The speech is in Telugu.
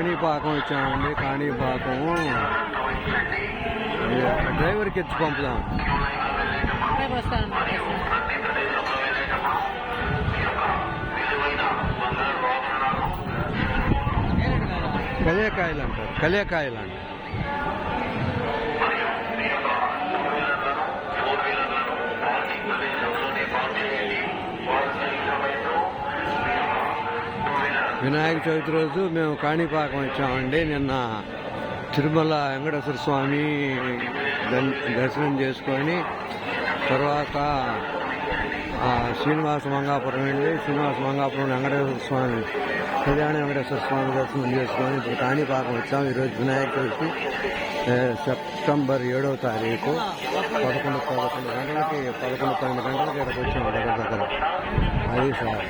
కాణిపాకం వచ్చామండి. కాణిపాకం డ్రైవర్కి ఎత్తి పంపుదాం. కలియకాయలు అంటారు, కలియకాయలు అంటారు. వినాయక చవితి రోజు మేము కాణిపాకం వచ్చామండి. నిన్న తిరుమల వెంకటేశ్వర స్వామి దర్శనం చేసుకొని తర్వాత శ్రీనివాస మంగాపురం వెళ్ళి శ్రీనివాస మంగాపురం వెంకటేశ్వర స్వామి కళ్యాణ వెంకటేశ్వర స్వామి దర్శనం చేసుకొని ఇప్పుడు కాణిపాకం వచ్చాము. ఈరోజు వినాయక చవితి సెప్టెంబర్ 7వ తారీఖు 11 గంటలకి 12 గంటలకి ఇక్కడికి వచ్చాము దగ్గర. అది సార్